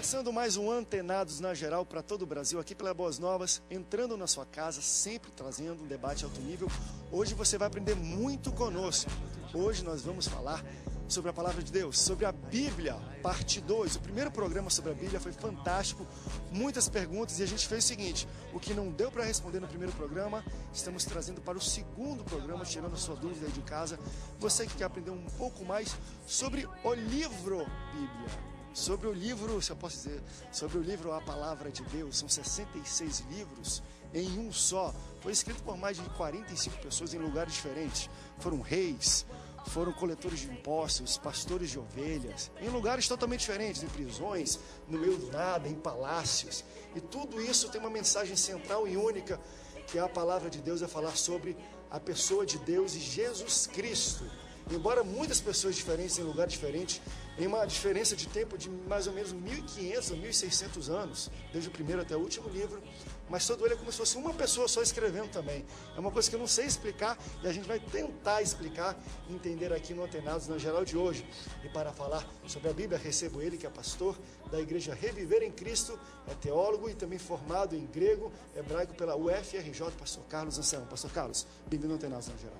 Começando mais um Antenados na Geral para todo o Brasil, aqui pela Boas Novas, entrando na sua casa, sempre trazendo um debate alto nível. Hoje você vai aprender muito conosco. Hoje nós vamos falar sobre a Palavra de Deus, sobre a Bíblia, parte 2. O primeiro programa sobre a Bíblia foi fantástico, muitas perguntas, e a gente fez o seguinte: o que não deu para responder no primeiro programa, estamos trazendo para o segundo programa, tirando a sua dúvida aí de casa. Você que quer aprender um pouco mais sobre o livro Bíblia, sobre o livro, se eu posso dizer, sobre o livro A Palavra de Deus. São 66 livros em um só. Foi escrito por mais de 45 pessoas em lugares diferentes. Foram reis, foram coletores de impostos, pastores de ovelhas, em lugares totalmente diferentes, em prisões, no meio do nada, em palácios. E tudo isso tem uma mensagem central e única, que é a Palavra de Deus, a falar sobre a pessoa de Deus e Jesus Cristo. Embora muitas pessoas diferentes em lugares diferentes, em uma diferença de tempo de mais ou menos 1.500 ou 1.600 anos, desde o primeiro até o último livro, mas todo ele é como se fosse uma pessoa só escrevendo também. É uma coisa que eu não sei explicar e a gente vai tentar explicar e entender aqui no Antenados na Geral de hoje. E para falar sobre a Bíblia, recebo ele, que é pastor da Igreja Reviver em Cristo, é teólogo e também formado em grego, hebraico pela UFRJ, pastor Carlos Anselmo. Pastor Carlos, bem-vindo ao Antenados na Geral.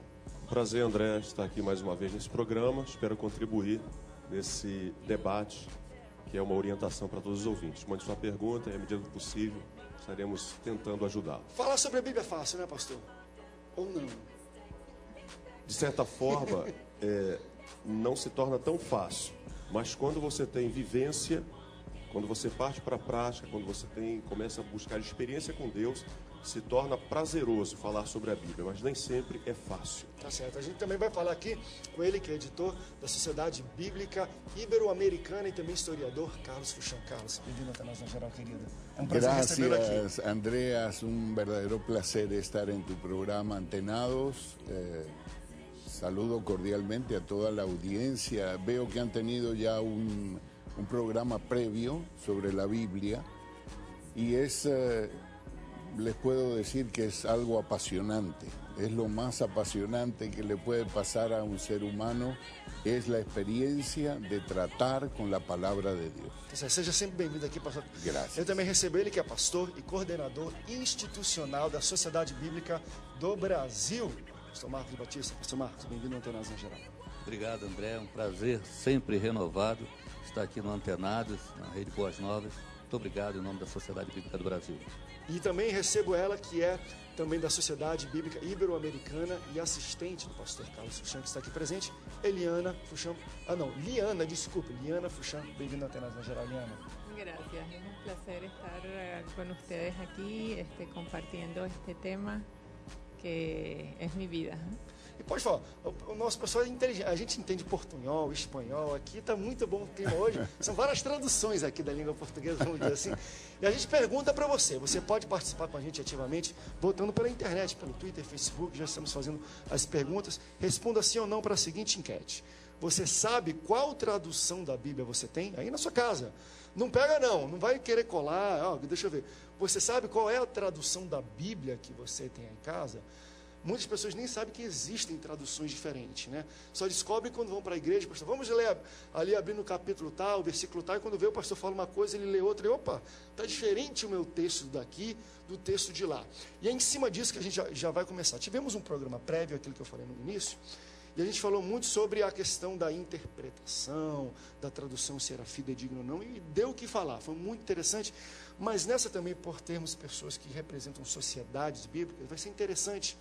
Prazer, André, estar aqui mais uma vez nesse programa. Espero contribuir nesse debate, que é uma orientação para todos os ouvintes. Mande sua pergunta e, à medida do possível, estaremos tentando ajudá-lo. Falar sobre a Bíblia é fácil, né, pastor? Ou não? De certa forma, não se torna tão fácil. Mas quando você tem vivência, quando você parte para a prática, quando você começa a buscar experiência com Deus, se torna prazeroso falar sobre a Bíblia, mas nem sempre é fácil. Tá certo. A gente também vai falar aqui com ele, que é editor da Sociedade Bíblica Ibero-Americana e também historiador, Carlos Fuchão. Carlos, bem-vindo até nós na Geral, querida. É um prazer recebê-lo aqui. Gracias, Andreas. Un verdadero placer estar en tu programa Antenados. Saludo cordialmente a toda la audiencia. Veo que han tenido ya un programa previo sobre la Biblia y les puedo decir que es algo apasionante. Es lo más apasionante que le puede pasar a un ser humano, es la experiencia de tratar con la palabra de Deus. Seja sempre bem-vindo aqui, pastor. Graças. Eu também recebo ele, que é pastor e coordenador institucional da Sociedade Bíblica do Brasil, pastor Marcos Batista. Pastor Marcos, bem-vindo ao Antenados na Geral. Obrigado, André. É um prazer sempre renovado estar aqui no Antenados, na Rede Boas Novas. Muito obrigado em nome da Sociedade Bíblica do Brasil. E também recebo ela, que é também da Sociedade Bíblica Ibero-Americana e assistente do pastor Carlos Fuchão, que está aqui presente, Liana Fuchão. Liana Fuchão. Bem-vinda ao Antenados na Geral, Liana. Gracias, es un placer estar con ustedes aquí, compartiendo este tema que es mi vida. E pode falar, o nosso pessoal é inteligente, a gente entende portunhol, espanhol, aqui está muito bom o clima hoje, são várias traduções aqui da língua portuguesa, vamos dizer assim, e a gente pergunta para você pode participar com a gente ativamente, votando pela internet, pelo Twitter, Facebook, já estamos fazendo as perguntas, responda sim ou não para a seguinte enquete: você sabe qual tradução da Bíblia você tem aí na sua casa? Não pega não vai querer colar, deixa eu ver, você sabe qual é a tradução da Bíblia que você tem aí em casa? Muitas pessoas nem sabem que existem traduções diferentes, né? Só descobrem quando vão para a igreja, pastor, vamos ler ali abrindo o capítulo tal, o versículo tal, e quando vê o pastor fala uma coisa, ele lê outra, e opa, está diferente o meu texto daqui do texto de lá. E é em cima disso que a gente já vai começar. Tivemos um programa prévio, aquilo que eu falei no início, e a gente falou muito sobre a questão da interpretação, da tradução, se era fidedigno ou não, e deu o que falar, foi muito interessante. Mas nessa também, por termos pessoas que representam sociedades bíblicas, vai ser interessante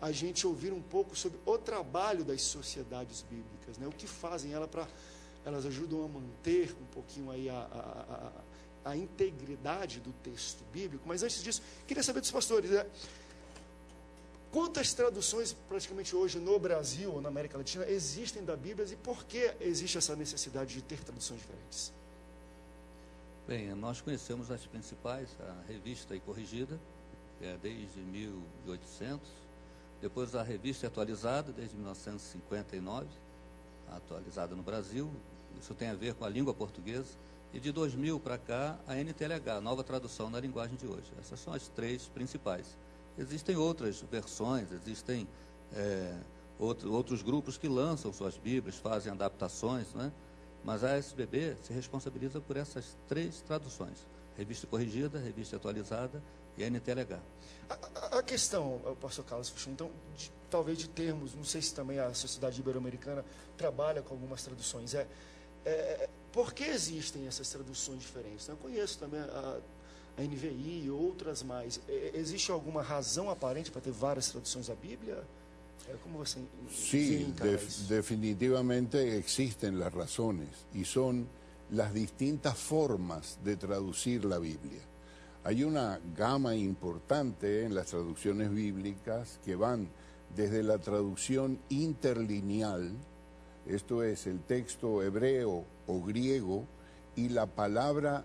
a gente ouvir um pouco sobre o trabalho das sociedades bíblicas, né? O que fazem elas ajudam a manter um pouquinho aí a integridade do texto bíblico. Mas antes disso, queria saber dos pastores, quantas traduções praticamente hoje no Brasil ou na América Latina existem da Bíblia e por que existe essa necessidade de ter traduções diferentes? Bem, nós conhecemos as principais, a Revista e Corrigida, que é desde 1800, depois a Revista Atualizada, desde 1959, atualizada no Brasil, isso tem a ver com a língua portuguesa, e de 2000 para cá, a NTLH, nova tradução na linguagem de hoje. Essas são as três principais. Existem outras versões, existem outros grupos que lançam suas Bíblias, fazem adaptações, né? Mas a SBB se responsabiliza por essas 3 traduções: revista corrigida, revista atualizada e a NTLH. A questão, pastor Carlos, então, talvez de termos, não sei se também a Sociedade Ibero-Americana trabalha com algumas traduções, por que existem essas traduções diferentes? Eu conheço também a NVI e outras mais. Existe alguma razão aparente para ter várias traduções da Bíblia? ¿Cómo você Sí, definitivamente existen las razones y son las distintas formas de traducir la Biblia. Hay una gama importante en las traducciones bíblicas que van desde la traducción interlineal, esto es el texto hebreo o griego, y la palabra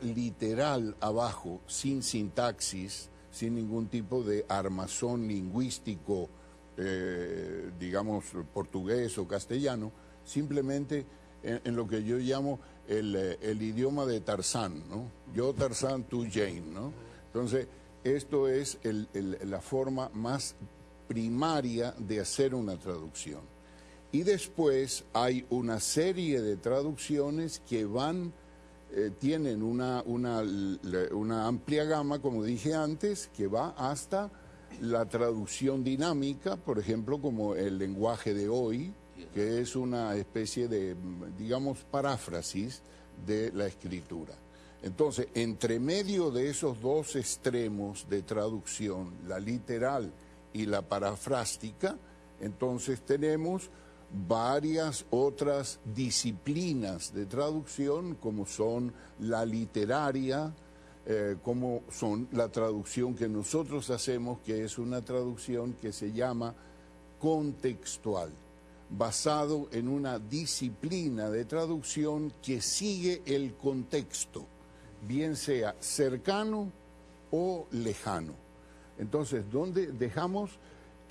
literal abajo, sin sintaxis, sin ningún tipo de armazón lingüístico, digamos, portugués o castellano, simplemente en lo que yo llamo el idioma de Tarzán, ¿no? Yo Tarzán, tú Jane, ¿no? Entonces, esto es la forma más primaria de hacer una traducción. Y después hay una serie de traducciones que tienen una amplia gama, como dije antes, que va hasta la traducción dinámica, por ejemplo, como el lenguaje de hoy, que es una especie de, digamos, paráfrasis de la escritura. Entonces, entre medio de esos 2 extremos de traducción, la literal y la parafrástica, entonces tenemos varias otras disciplinas de traducción, como son la literaria, como son la traducción que nosotros hacemos, que es una traducción que se llama contextual, basado en una disciplina de traducción que sigue el contexto, bien sea cercano o lejano. Entonces, ¿dónde dejamos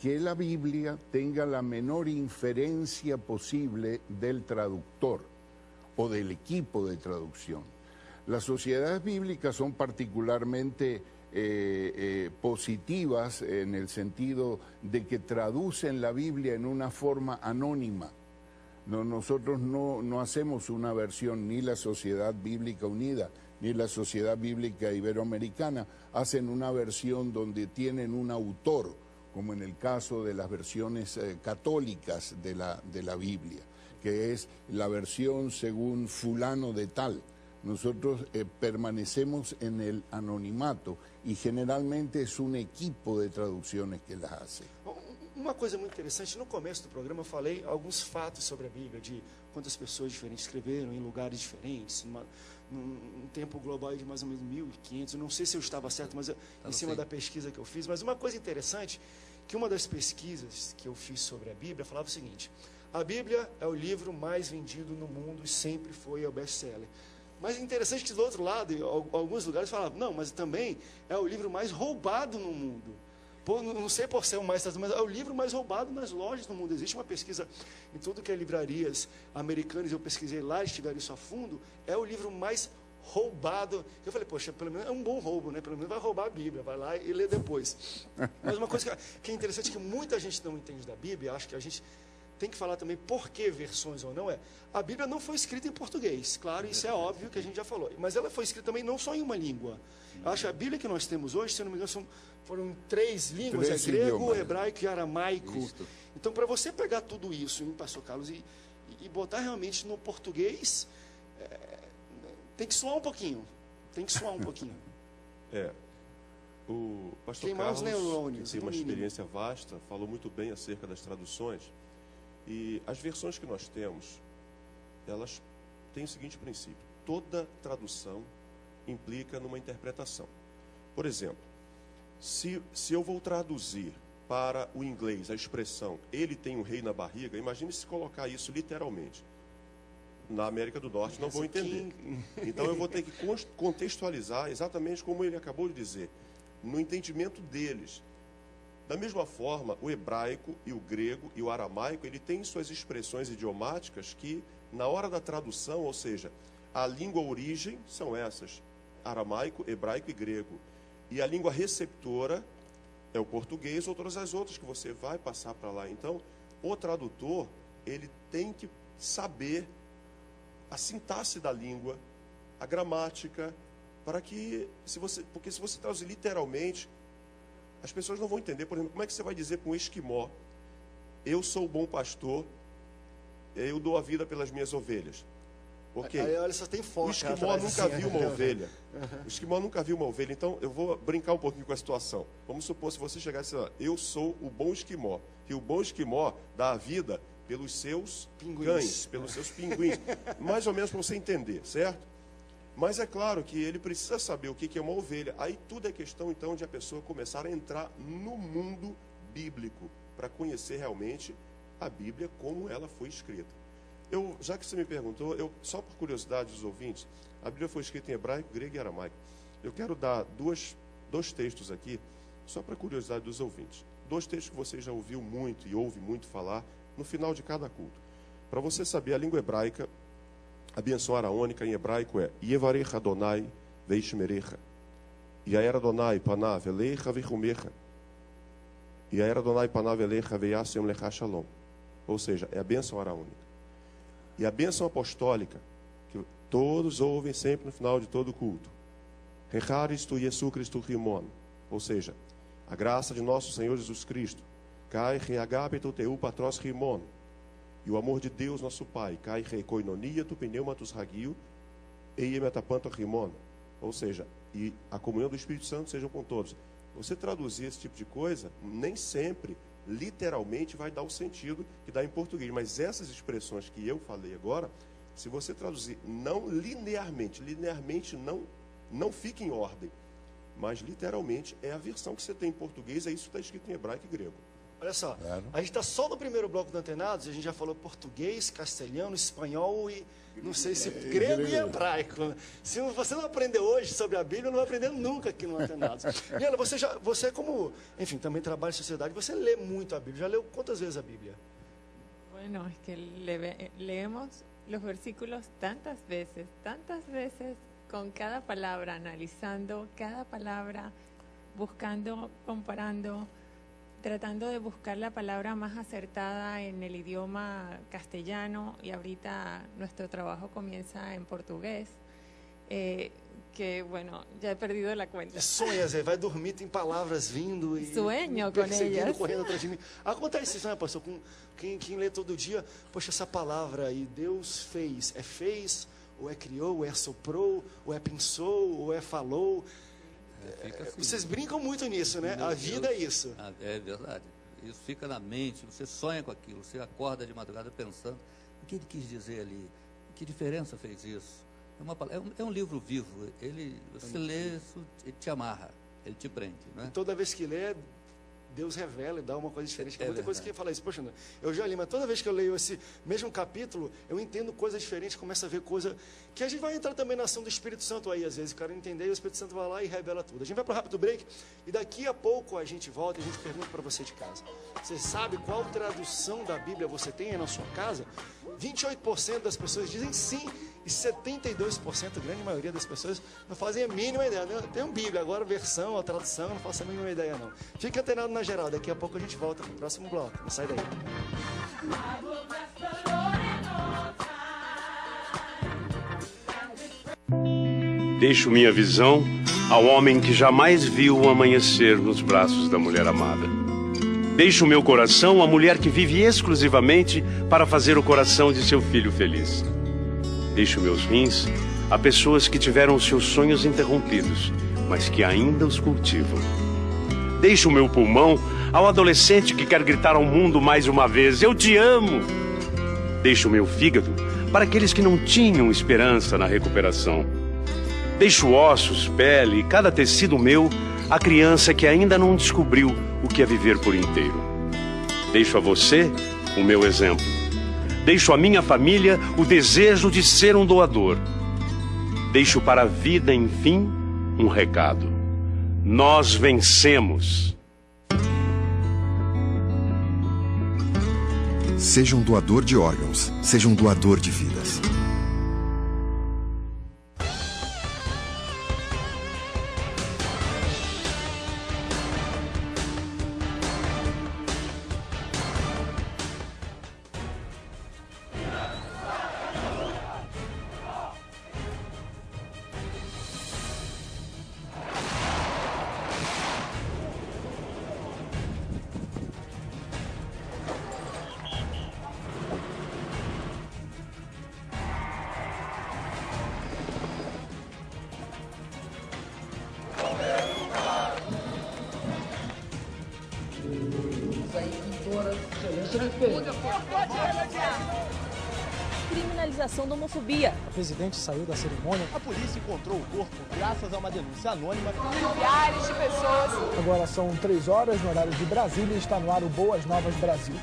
que la Biblia tenga la menor inferencia posible del traductor o del equipo de traducción? Las sociedades bíblicas son particularmente positivas en el sentido de que traducen la Biblia en una forma anónima. Nosotros no hacemos una versión, ni la Sociedad Bíblica Unida, ni la Sociedad Bíblica Iberoamericana hacen una versión donde tienen un autor, como en el caso de las versiones católicas de la Biblia, que es la versión según fulano de tal. Nosotros permanecemos en el anonimato e generalmente é um equipo de traduções que las hace. Uma coisa muito interessante, no começo do programa eu falei alguns fatos sobre a Bíblia, de quantas pessoas diferentes escreveram em lugares diferentes, num tempo global de mais ou menos 1.500, eu não sei se eu estava certo, mas em cima da pesquisa que eu fiz, mas uma coisa interessante, que uma das pesquisas que eu fiz sobre a Bíblia falava o seguinte: a Bíblia é o livro mais vendido no mundo e sempre foi o best-seller. Mas é interessante que do outro lado, em alguns lugares falavam, não, mas também é o livro mais roubado no mundo. Não sei por ser o mais traduzido, mas é o livro mais roubado nas lojas do mundo. Existe uma pesquisa em tudo que é livrarias americanas, eu pesquisei lá, eles tiveram isso a fundo, é o livro mais roubado. Eu falei, poxa, pelo menos é um bom roubo, né? Pelo menos vai roubar a Bíblia, vai lá e lê depois. Mas uma coisa que é interessante, que muita gente não entende da Bíblia, acho que a gente tem que falar também por que versões ou não, a Bíblia não foi escrita em português, claro, isso é óbvio que a gente já falou, mas ela foi escrita também não só em uma língua. Eu acho que a Bíblia que nós temos hoje, se eu não me engano, foram 3 línguas, grego, hebraico e aramaico. Isso. Então, para você pegar tudo isso, pastor Carlos, e botar realmente no português, tem que suar um pouquinho, O pastor Carlos, que tem uma experiência vasta, falou muito bem acerca das traduções. E as versões que nós temos, elas têm o seguinte princípio: toda tradução implica numa interpretação. Por exemplo, se eu vou traduzir para o inglês a expressão "ele tem um rei na barriga", imagine se colocar isso literalmente. Na América do Norte não vão entender. Então eu vou ter que contextualizar exatamente como ele acabou de dizer, no entendimento deles. Da mesma forma, o hebraico e o grego e o aramaico, ele tem suas expressões idiomáticas que, na hora da tradução, ou seja, a língua origem são essas, aramaico, hebraico e grego. E a língua receptora é o português ou todas as outras que você vai passar para lá. Então, o tradutor, ele tem que saber a sintaxe da língua, a gramática, para que, porque se você traduzir literalmente, as pessoas não vão entender. Por exemplo, como é que você vai dizer para um esquimó: eu sou o bom pastor, eu dou a vida pelas minhas ovelhas? Okay. Aí, olha, só tem foto. O esquimó nunca viu uma ovelha. O esquimó nunca viu uma ovelha. Então, eu vou brincar um pouquinho com a situação. Vamos supor, se você chegasse e eu sou o bom esquimó. E o bom esquimó dá a vida pelos seus cães, pelos seus pinguins. Mais ou menos para você entender, certo? Mas é claro que ele precisa saber o que é uma ovelha. Aí tudo é questão, então, de a pessoa começar a entrar no mundo bíblico, para conhecer realmente a Bíblia como ela foi escrita. Já que você me perguntou, só por curiosidade dos ouvintes, a Bíblia foi escrita em hebraico, grego e aramaico. Eu quero dar dois textos aqui, só para curiosidade dos ouvintes. 2 textos que você já ouviu muito e ouve muito falar no final de cada culto. Para você saber a língua hebraica, a benção araônica em hebraico é Yevarech Adonai veishmerecha. Yair Adonai panav elecha vichumecha. Yair Adonai panav elecha veyasem lecha shalom. Ou seja, é a benção araônica. E a bênção apostólica, que todos ouvem sempre no final de todo culto. Recharistu Yesu Cristo Rimon. Ou seja, a graça de nosso Senhor Jesus Cristo. Kai reagapetu teu patros Rimon. E o amor de Deus, nosso Pai. Kai reikoinonia tu pneumatus hagio eiemetapanto Rimon. Ou seja, e a comunhão do Espírito Santo seja com todos. Você traduzir esse tipo de coisa, nem sempre literalmente vai dar o sentido que dá em português, mas essas expressões que eu falei agora, se você traduzir não linearmente não fica em ordem, mas literalmente é a versão que você tem em português, é isso que está escrito em hebraico e grego. Olha só, a gente está só no primeiro bloco do Antenados, a gente já falou português, castelhano, espanhol e não sei se grego e hebraico. Se você não aprendeu hoje sobre a Bíblia, não vai aprender nunca aqui no Antenados. Liana, você como, enfim, também trabalha em sociedade, você lê muito a Bíblia. Já leu quantas vezes a Bíblia? Bueno, es que leemos los versículos tantas veces, con cada palabra, analizando cada palabra, buscando, comparando, tratando de buscar la palabra más acertada en el idioma castellano, y ahorita nuestro trabajo comienza en portugués, que bueno, ya he perdido la cuenta. Sonha, Zé, vai dormir, tem palavras vindo e Sueño com elas. Correndo atrás de mim. Acontece isso, né, pastor? Com quem lê todo dia, poxa, essa palavra aí, Deus fez, ou é criou, ou é soprou, ou é pensou, ou é falou. Assim, vocês brincam muito nisso, né? A vida é isso. É verdade. Isso fica na mente, você sonha com aquilo, você acorda de madrugada pensando, o que ele quis dizer ali? Que diferença fez isso? É um livro vivo, você lê, isso, ele te amarra, ele te prende. Não é? E toda vez que lê, Deus revela e dá uma coisa diferente. Tem muita coisa que fala isso. Poxa, eu já li, mas toda vez que eu leio esse mesmo capítulo, eu entendo coisas diferentes, começo a ver coisa que a gente vai entrar também na ação do Espírito Santo aí, às vezes, o cara entender, e o Espírito Santo vai lá e revela tudo. A gente vai para um rápido break, e daqui a pouco a gente volta e a gente pergunta para você de casa. Você sabe qual tradução da Bíblia você tem aí na sua casa? 28% das pessoas dizem sim, e 72%, a grande maioria das pessoas, não fazem a mínima ideia. Tem um Bíblia, agora versão, a tradução, não faço a mínima ideia não. Fique antenado na geral, daqui a pouco a gente volta para o próximo bloco. Não sai daí. Deixo minha visão ao homem que jamais viu o amanhecer nos braços da mulher amada. Deixo meu coração à mulher que vive exclusivamente para fazer o coração de seu filho feliz. Deixo meus rins a pessoas que tiveram seus sonhos interrompidos, mas que ainda os cultivam. Deixo meu pulmão ao adolescente que quer gritar ao mundo mais uma vez: eu te amo! Deixo meu fígado para aqueles que não tinham esperança na recuperação. Deixo ossos, pele e cada tecido meu à criança que ainda não descobriu o que é viver por inteiro. Deixo a você o meu exemplo. Deixo à minha família o desejo de ser um doador. Deixo para a vida, enfim, um recado. Nós vencemos. Seja um doador de órgãos, seja um doador de vidas. Criminalização da homofobia. A presidente saiu da cerimônia. A polícia encontrou o corpo graças a uma denúncia anônima. Milhares de pessoas. Agora são 3 horas no horário de Brasília e está no ar o Boas Novas Brasil.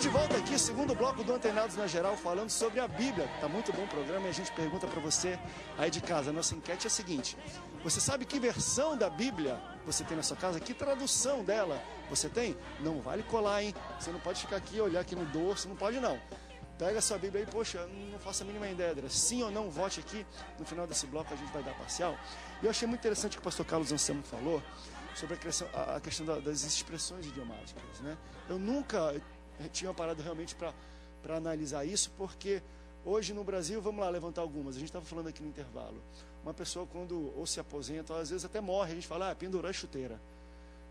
De volta aqui, segundo bloco do Antenados na Geral, falando sobre a Bíblia. Tá muito bom o programa e a gente pergunta para você aí de casa. A nossa enquete é a seguinte: você sabe que versão da Bíblia você tem na sua casa? Que tradução dela você tem? Não vale colar, hein? Você não pode ficar aqui e olhar aqui no dorso, não pode não. Pega a sua Bíblia aí, poxa, não faço a mínima ideia. Sim ou não, vote aqui. No final desse bloco a gente vai dar parcial. E eu achei muito interessante o que o pastor Carlos Anselmo falou sobre a questão das expressões idiomáticas, né? Eu nunca tinha parado realmente para analisar isso, porque hoje no Brasil, vamos lá levantar algumas, a gente estava falando aqui no intervalo, uma pessoa quando ou se aposenta, ou às vezes até morre, a gente fala, pendurar a chuteira,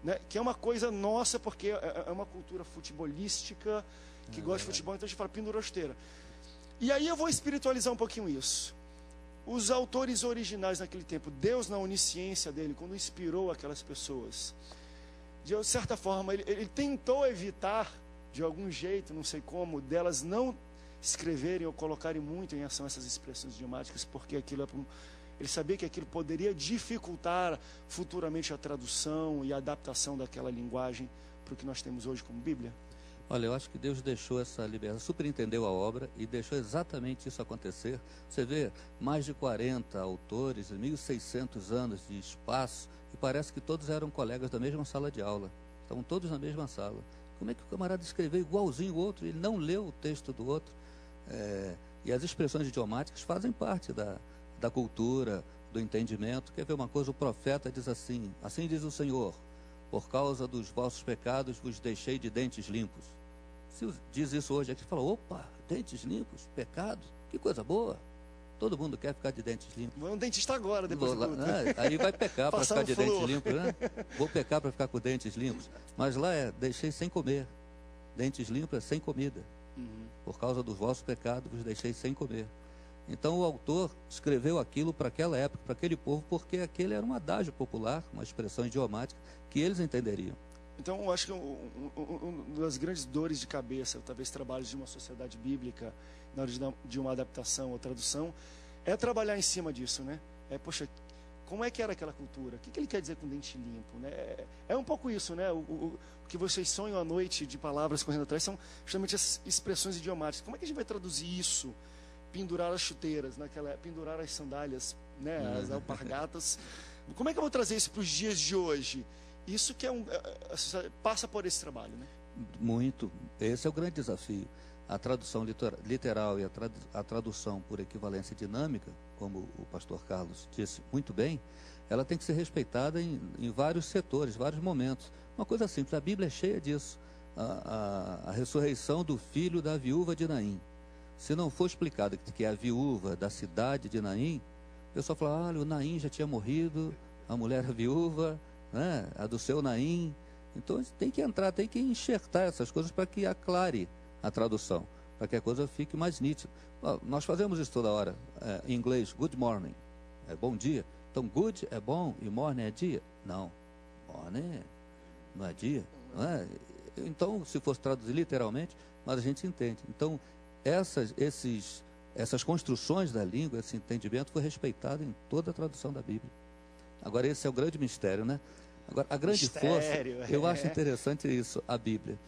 né? Que é uma coisa nossa, porque é uma cultura futebolística, que gosta de futebol, então a gente fala pendurar a chuteira. E aí eu vou espiritualizar um pouquinho isso. Os autores originais naquele tempo, Deus na onisciência dele, quando inspirou aquelas pessoas, de certa forma ele tentou evitar de algum jeito, não sei como, delas não escreverem ou colocarem muito em ação essas expressões idiomáticas, porque aquilo ele sabia que aquilo poderia dificultar futuramente a tradução e a adaptação daquela linguagem para o que nós temos hoje como Bíblia. Olha, eu acho que Deus deixou essa liberdade, superintendeu a obra e deixou exatamente isso acontecer. Você vê mais de 40 autores, 1.600 anos de espaço, e parece que todos eram colegas da mesma sala de aula, estavam todos na mesma sala. Como é que o camarada escreveu igualzinho o outro? Ele não leu o texto do outro. E as expressões idiomáticas fazem parte da cultura, do entendimento. Quer ver uma coisa? O profeta diz assim: assim diz o Senhor, por causa dos vossos pecados vos deixei de dentes limpos. Se diz isso hoje aqui, você fala, opa, dentes limpos, pecado, que coisa boa. Todo mundo quer ficar de dentes limpos. Vou no dentista agora, depois do culto. Aí vai pecar para ficar de dentes limpos, né? Vou pecar para ficar com dentes limpos. Mas lá deixei sem comer. Dentes limpos é sem comida. Por causa dos vossos pecados, vos deixei sem comer. Então o autor escreveu aquilo para aquela época, para aquele povo, porque aquele era um adágio popular, uma expressão idiomática, que eles entenderiam. Então eu acho que uma das grandes dores de cabeça, talvez trabalhos de uma sociedade bíblica, na hora de uma adaptação ou tradução, é trabalhar em cima disso, né? Poxa, como é que era aquela cultura? O que ele quer dizer com dente limpo, né? É um pouco isso, né? O que vocês sonham à noite de palavras correndo atrás são justamente as expressões idiomáticas. Como é que a gente vai traduzir isso? Pendurar as chuteiras, pendurar as sandálias, né? As alpargatas. Como é que eu vou trazer isso para os dias de hoje? Isso que passa por esse trabalho, né? Muito. Esse é o grande desafio. A tradução literal e a tradução por equivalência dinâmica, como o pastor Carlos disse muito bem, ela tem que ser respeitada em vários setores, vários momentos. Uma coisa simples, a Bíblia é cheia disso. A ressurreição do filho da viúva de Naim. Se não for explicado que é a viúva da cidade de Naim, o pessoal fala, olha, o Naim já tinha morrido, a mulher era viúva, né, a do seu Naim. Então tem que entrar, tem que enxertar essas coisas para que aclare a tradução, para que a coisa fique mais nítida. Nós fazemos isso toda hora, em inglês, good morning, é bom dia. Então good é bom e morning é dia? Não, morning não é dia, não é? Então, se fosse traduzir literalmente, mas a gente entende. Então, essas construções da língua, esse entendimento foi respeitado em toda a tradução da Bíblia. Agora, esse é o grande mistério, né? Agora, a grande força, eu acho interessante isso, a Bíblia.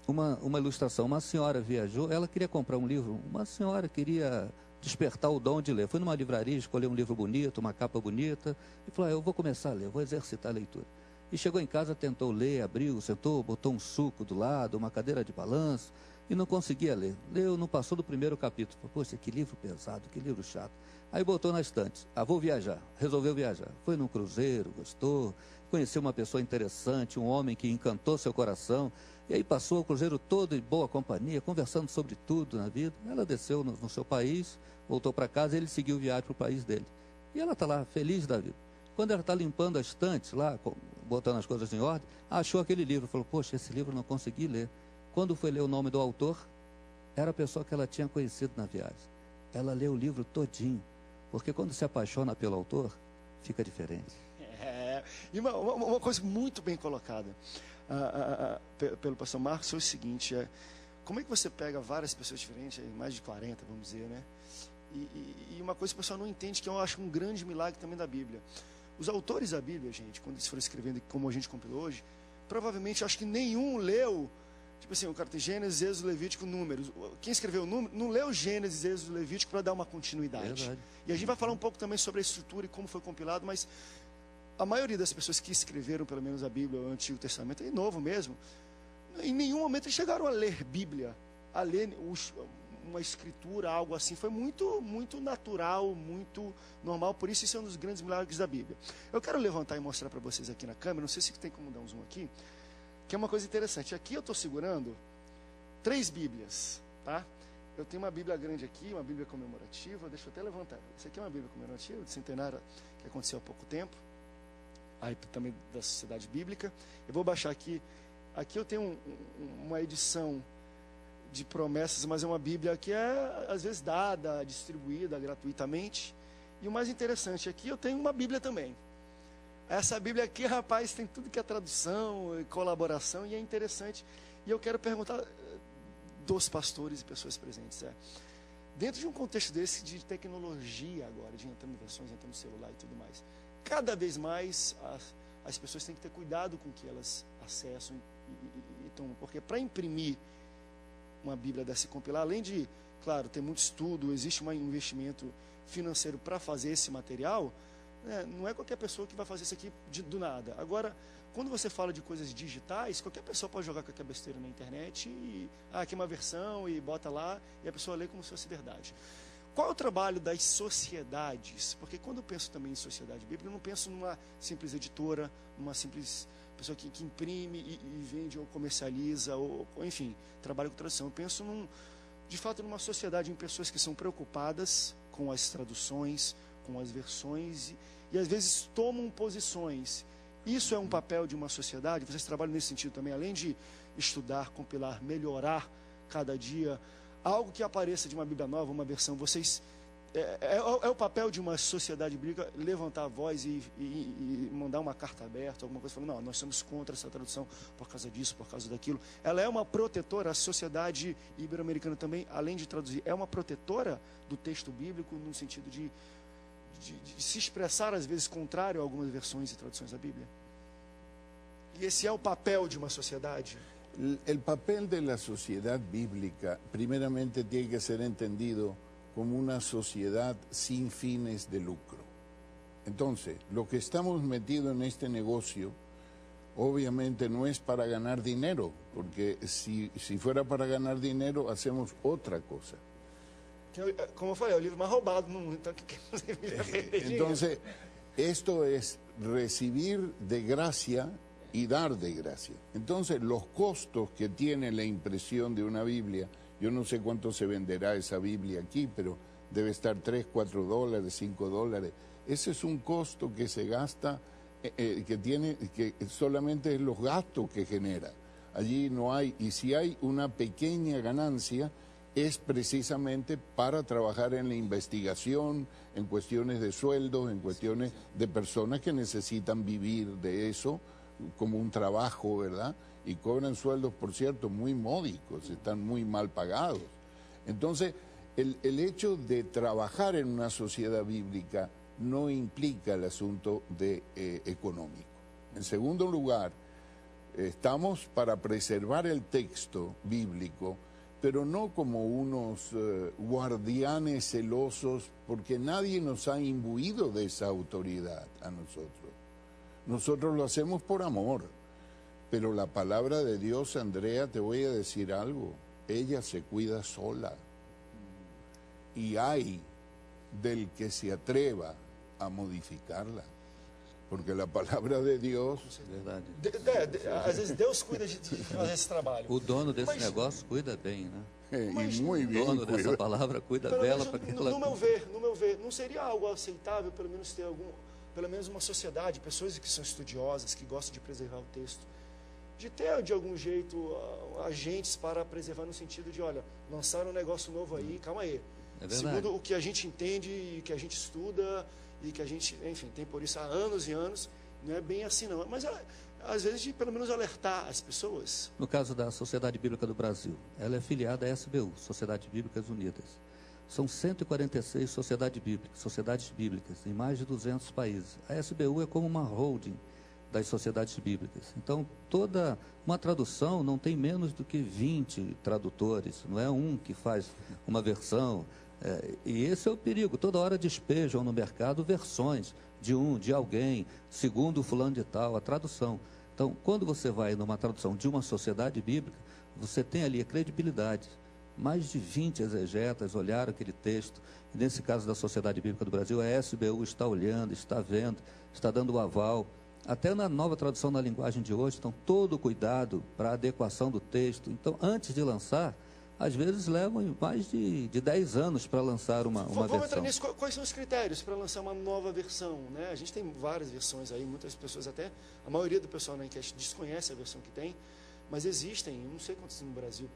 Uma ilustração, uma senhora viajou, ela queria comprar um livro, uma senhora queria despertar o dom de ler. Foi numa livraria, escolheu um livro bonito, uma capa bonita, e falou, eu vou começar a ler, vou exercitar a leitura. E chegou em casa, tentou ler, abriu, sentou, botou um suco do lado, uma cadeira de balanço, e não conseguia ler. Leu, não passou do primeiro capítulo. Falou, poxa, que livro pesado, que livro chato. Aí botou na estante. Vou viajar. Resolveu viajar. Foi num cruzeiro, gostou, conheceu uma pessoa interessante, um homem que encantou seu coração. E aí passou o cruzeiro todo em boa companhia, conversando sobre tudo na vida. Ela desceu no seu país, voltou para casa e ele seguiu viagem para o país dele. E ela está lá, feliz da vida. Quando ela está limpando a estante, lá, botando as coisas em ordem, achou aquele livro. Falou, poxa, esse livro não consegui ler. Quando foi ler o nome do autor, era a pessoa que ela tinha conhecido na viagem. ela lê o livro todinho, porque quando se apaixona pelo autor, fica diferente. E uma coisa muito bem colocada pelo pastor Marcos é o seguinte, como é que você pega várias pessoas diferentes, mais de 40, vamos dizer, né? E uma coisa que o pessoal não entende, que eu acho um grande milagre também da Bíblia. Os autores da Bíblia, gente, quando eles foram escrevendo, como a gente compilou hoje, provavelmente, acho que nenhum leu, tipo assim, o cara tem Gênesis, Êxodo, Levítico, Números. Quem escreveu o Número não leu Gênesis, Êxodo, Levítico para dar uma continuidade. Verdade. E a gente vai falar um pouco também sobre a estrutura e como foi compilado, mas a maioria das pessoas que escreveram, pelo menos a Bíblia, o Antigo Testamento, e Novo mesmo, em nenhum momento eles chegaram a ler Bíblia, a ler uma escritura, algo assim. Foi muito, muito natural, muito normal. Por isso, isso é um dos grandes milagres da Bíblia. Eu quero levantar e mostrar para vocês aqui na câmera, não sei se tem como dar um zoom aqui, que é uma coisa interessante. Aqui eu estou segurando 3 Bíblias, tá? Eu tenho uma Bíblia grande aqui, uma Bíblia comemorativa, deixa eu até levantar. Essa aqui é uma Bíblia comemorativa, de centenário, que aconteceu há pouco tempo, aí também da Sociedade Bíblica. Eu vou baixar aqui. Aqui eu tenho uma edição de promessas, mas é uma Bíblia que é, às vezes, dada, distribuída gratuitamente. E o mais interessante, aqui eu tenho uma Bíblia também. Essa Bíblia aqui, rapaz, tem tudo que é tradução e colaboração, e é interessante. E eu quero perguntar dos pastores e pessoas presentes, dentro de um contexto desse de tecnologia agora, de entrando em versões, entrando no celular e tudo mais, cada vez mais as pessoas têm que ter cuidado com o que elas acessam e tomam, porque para imprimir uma Bíblia dessa e compilar, além de, claro, ter muito estudo, existe um investimento financeiro para fazer esse material, não é qualquer pessoa que vai fazer isso aqui do nada. Agora, quando você fala de coisas digitais, qualquer pessoa pode jogar qualquer besteira na internet e, aqui é uma versão, e bota lá, e a pessoa lê como se fosse verdade. Qual é o trabalho das sociedades? Porque quando eu penso também em sociedade bíblica, eu não penso numa simples editora, numa simples pessoa que imprime e vende ou comercializa, ou enfim, trabalha com tradução. Eu penso, de fato, numa sociedade, em pessoas que são preocupadas com as traduções, com as versões, e às vezes tomam posições. Isso é um papel de uma sociedade? Vocês trabalham nesse sentido também, além de estudar, compilar, melhorar cada dia, algo que apareça de uma Bíblia nova, uma versão, vocês... É o papel de uma sociedade bíblica levantar a voz e mandar uma carta aberta, alguma coisa, falando, não, nós somos contra essa tradução por causa disso, por causa daquilo. Ela é uma protetora, a sociedade ibero-americana também, além de traduzir, é uma protetora do texto bíblico, no sentido de se expressar, às vezes, contrário a algumas versões e traduções da Bíblia. E esse é o papel de uma sociedade? El papel de la sociedad bíblica, primeramente, tiene que ser entendido como una sociedad sin fines de lucro. Entonces, lo que estamos metidos en este negocio, obviamente no es para ganar dinero, porque si fuera para ganar dinero, hacemos otra cosa. Como eu falei, é o livro mais roubado no mundo, então entonces, esto es recibir de gracia y dar de gracia. Entonces, los costos que tiene la impresión de una Biblia, yo no sé cuánto se venderá esa Biblia aquí, pero debe estar $3, $4, $5. Ese es un costo que se gasta, que solamente es los gastos que genera. Allí no hay, y si hay una pequeña ganancia, es precisamente para trabajar en la investigación, en cuestiones de sueldos, en cuestiones de personas que necesitan vivir de eso como un trabajo, ¿verdad? Y cobran sueldos, por cierto, muy módicos, están muy mal pagados. Entonces, el hecho de trabajar en una sociedad bíblica no implica el asunto económico. En segundo lugar, estamos para preservar el texto bíblico, pero no como unos guardianes celosos, porque nadie nos ha imbuido de esa autoridad a nosotros. Nosotros lo hacemos por amor, pero la palabra de Dios, Andrea, te voy a decir algo, ella se cuida sola. Y hay del que se atreva a modificarla. Porque la palabra de Deus... Às vezes Deus cuida de fazer esse trabalho. O dono desse negócio cuida bem, né? E muito bem. O dono dessa palavra cuida dela para que ela... No meu ver, não seria algo aceitável, pelo menos ter pelo menos uma sociedade, pessoas que são estudiosas, que gostam de preservar o texto, de ter, de algum jeito, agentes para preservar no sentido de, olha, lançaram um negócio novo aí, calma aí. segundo o que a gente entende e que a gente estuda e que a gente, enfim, tem por isso há anos e anos. Não é bem assim, não. Mas, às vezes, de pelo menos alertar as pessoas. No caso da Sociedade Bíblica do Brasil, ela é filiada à SBU, Sociedades Bíblicas Unidas. São 146 sociedades bíblicas, em mais de 200 países. A SBU é como uma holding das sociedades bíblicas. Então, toda uma tradução não tem menos do que 20 tradutores, não é um que faz uma versão. E esse é o perigo. Toda hora despejam no mercado versões de alguém, segundo fulano de tal, a tradução. Então, quando você vai numa tradução de uma sociedade bíblica, você tem ali a credibilidade. Mais de 20 exegetas olharam aquele texto. E nesse caso da Sociedade Bíblica do Brasil, a SBU está olhando, está vendo, está dando o aval. Até na nova tradução na linguagem de hoje, então, todo o cuidado para a adequação do texto. Então, antes de lançar, às vezes levam mais de 10 anos para lançar uma versão. Vamos entrar nisso. Quais são os critérios para lançar uma nova versão? Né? A gente tem várias versões aí, muitas pessoas até, a maioria do pessoal na enquete desconhece a versão que tem, mas existem, não sei quantos no Brasil,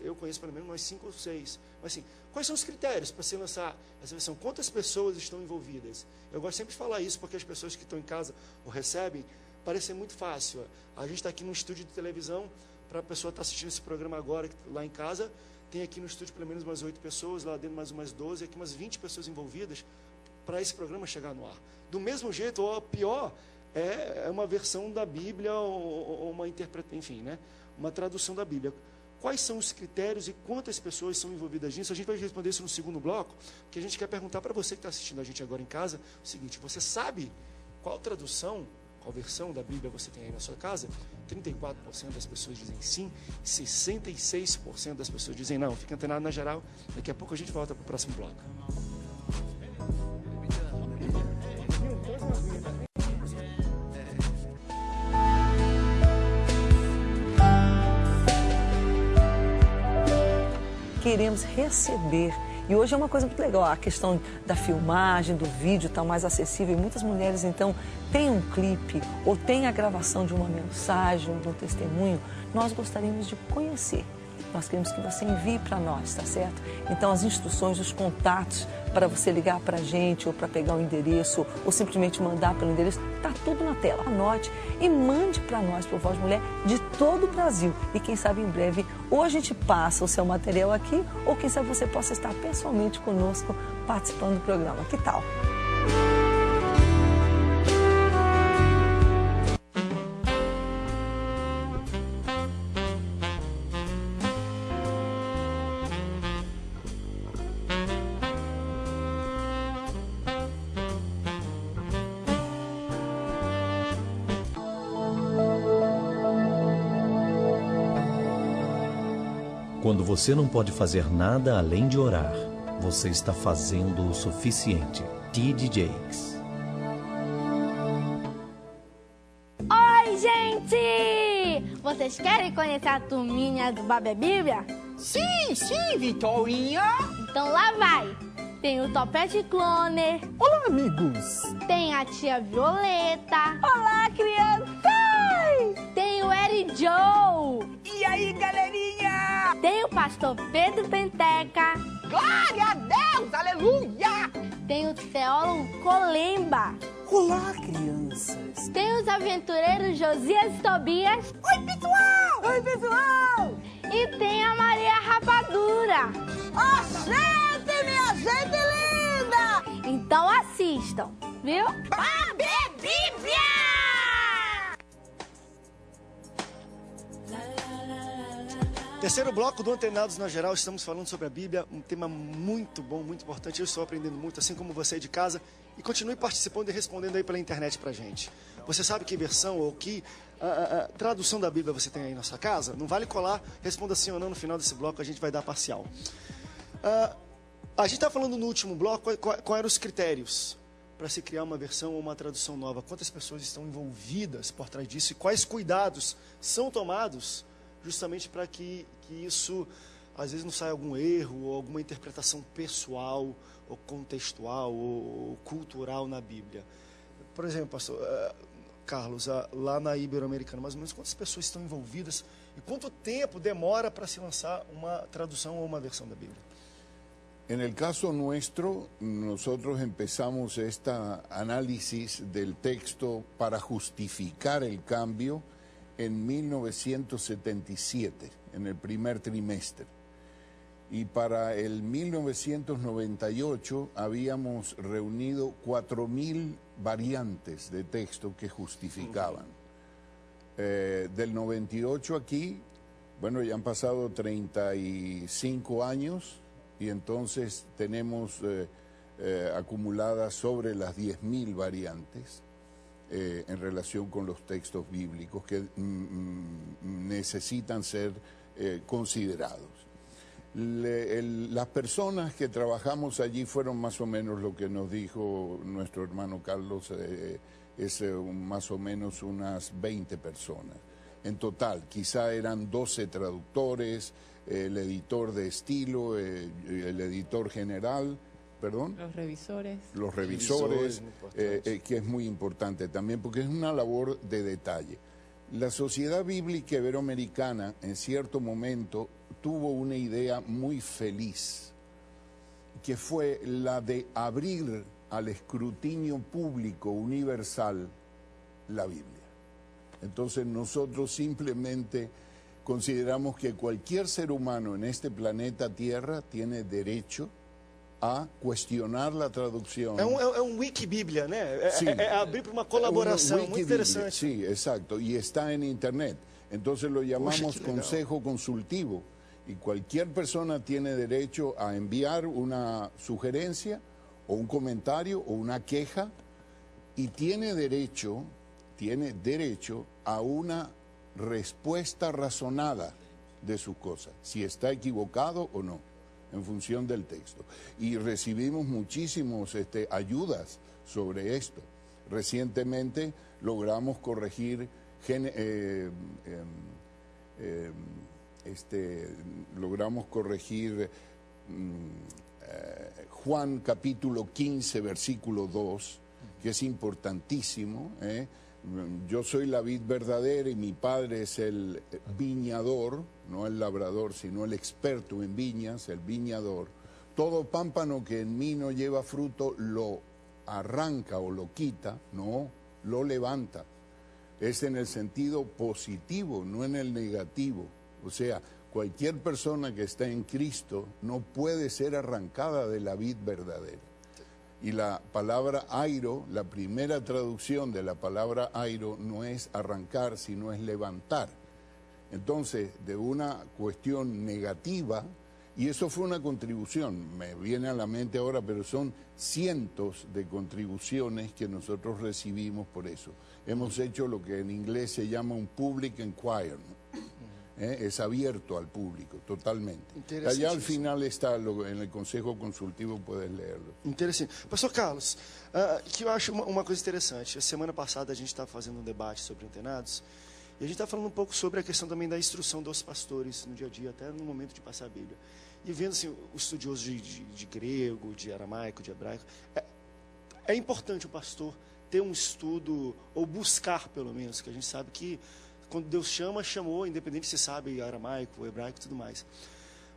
eu conheço pelo menos umas 5 ou 6. Mas assim, quais são os critérios para se lançar essa versão? Quantas pessoas estão envolvidas? Eu gosto sempre de falar isso, porque as pessoas que estão em casa ou recebem, parece ser muito fácil. A gente está aqui num estúdio de televisão, para a pessoa estar assistindo esse programa agora, lá em casa, tem aqui no estúdio pelo menos umas 8 pessoas, lá dentro mais umas 12, aqui umas 20 pessoas envolvidas para esse programa chegar no ar. Do mesmo jeito, ou pior, é uma versão da Bíblia ou uma interpretação, enfim, né? Uma tradução da Bíblia. Quais são os critérios e quantas pessoas são envolvidas nisso? A gente vai responder isso no segundo bloco, porque a gente quer perguntar para você que está assistindo a gente agora em casa o seguinte: você sabe qual tradução, qual versão da Bíblia você tem aí na sua casa? 34% das pessoas dizem sim, 66% das pessoas dizem não. Fica antenado na geral, daqui a pouco a gente volta para o próximo bloco. Queremos receber. E hoje é uma coisa muito legal, a questão da filmagem, do vídeo está mais acessível. E muitas mulheres, então, têm um clipe ou têm a gravação de uma mensagem, de um testemunho. Nós gostaríamos de conhecer. Nós queremos que você envie para nós, tá certo? Então, as instruções, os contatos para você ligar para a gente ou para pegar o endereço ou simplesmente mandar pelo endereço, tá tudo na tela. Anote e mande para nós, por Voz Mulher, de todo o Brasil. E quem sabe em breve, ou a gente passa o seu material aqui, ou quem sabe você possa estar pessoalmente conosco participando do programa. Que tal? Quando você não pode fazer nada além de orar, você está fazendo o suficiente. T.D. Jakes. Oi, gente! Vocês querem conhecer a turminha do Babe Bíblia? Sim, Vitorinha! Então lá vai! Tem o Topete Cloner. Olá, amigos! Tem a tia Violeta. Olá, crianças! Tem o Eri Joe. E aí, galerinha? Tem o pastor Pedro Penteca. Glória a Deus! Aleluia! Tem o teólogo Colemba. Olá, crianças! Tem os aventureiros Josias e Tobias. Oi, pessoal! Oi, pessoal! E tem a Maria Rapadura. Gente, minha gente linda! Então assistam, viu? Babe Bíblia! Terceiro bloco do Antenados na Geral, estamos falando sobre a Bíblia, um tema muito bom, muito importante. Eu estou aprendendo muito, assim como você de casa. E continue participando e respondendo aí pela internet pra gente. Você sabe que versão ou que tradução da Bíblia você tem aí na sua casa? Não vale colar, responda sim ou não no final desse bloco, a gente vai dar parcial. A gente está falando no último bloco quais eram os critérios para se criar uma versão ou uma tradução nova. Quantas pessoas estão envolvidas por trás disso e quais cuidados são tomados justamente para que isso, às vezes, não saia algum erro ou alguma interpretação pessoal ou contextual ou cultural na Bíblia. Por exemplo, pastor Carlos, lá na Ibero-Americana, mais ou menos quantas pessoas estão envolvidas e quanto tempo demora para se lançar uma tradução ou uma versão da Bíblia? En el caso nuestro, nosotros empezamos este análisis del texto para justificar el cambio en 1977, en el primer trimestre. Y para el 1998 habíamos reunido 4.000 variantes de texto que justificaban. Del 98 aquí, bueno, ya han pasado 35 años y entonces tenemos acumuladas sobre las 10.000 variantes en relación con los textos bíblicos que necesitan ser considerados. Las personas que trabajamos allí fueron más o menos lo que nos dijo nuestro hermano Carlos, es más o menos unas 20 personas. En total, quizá eran 12 traductores, el editor de estilo, el editor general, perdón. Los revisores. Los revisores, que es muy importante también porque es una labor de detalle. La Sociedad Bíblica Iberoamericana en cierto momento tuvo una idea muy feliz, que fue la de abrir al escrutinio público universal la Biblia. Entonces nosotros simplemente consideramos que cualquier ser humano en este planeta Tierra tiene derecho a cuestionar la traducción. É um Wikibíblia, né? Sí. É abrir para uma colaboração muito interessante. Sí, exacto, y está en internet. Entonces lo llamamos que legal. consejo consultivo y cualquier persona tiene derecho a enviar una sugerencia o un comentario o una queja y tiene derecho a una respuesta razonada de sus cosas, si está equivocado o no, en función del texto. Y recibimos muchísimos ayudas sobre esto. Recientemente logramos corregir Juan capítulo 15, versículo 2, que es importantísimo. Yo soy la vid verdadera y mi padre es el viñador, no el labrador, sino el experto en viñas, el viñador. Todo pámpano que en mí no lleva fruto lo arranca o lo quita, no, lo levanta. Es en el sentido positivo, no en el negativo. O sea, cualquier persona que está en Cristo no puede ser arrancada de la vid verdadera. Y la palabra airo, la primera traducción de la palabra airo no es arrancar, sino es levantar. Entonces, de una cuestión negativa, y eso fue una contribución, me viene a la mente ahora, pero son cientos de contribuciones que nosotros recibimos por eso. Hemos hecho lo que en inglés se llama un public inquiry. Es abierto al público, totalmente. Allá al final está, en el Consejo Consultivo puedes leerlo. Interessante. Pastor Carlos, que eu acho uma coisa interessante. A semana passada a gente estava fazendo um debate sobre antenados e a gente está falando um pouco sobre a questão também da instrução dos pastores no dia a dia, até no momento de passar a Bíblia. E vendo assim, os estudiosos de grego, de aramaico, de hebraico, é importante o pastor ter um estudo, ou buscar pelo menos, que a gente sabe que quando Deus chama, chamou, independente se sabe aramaico, hebraico e tudo mais.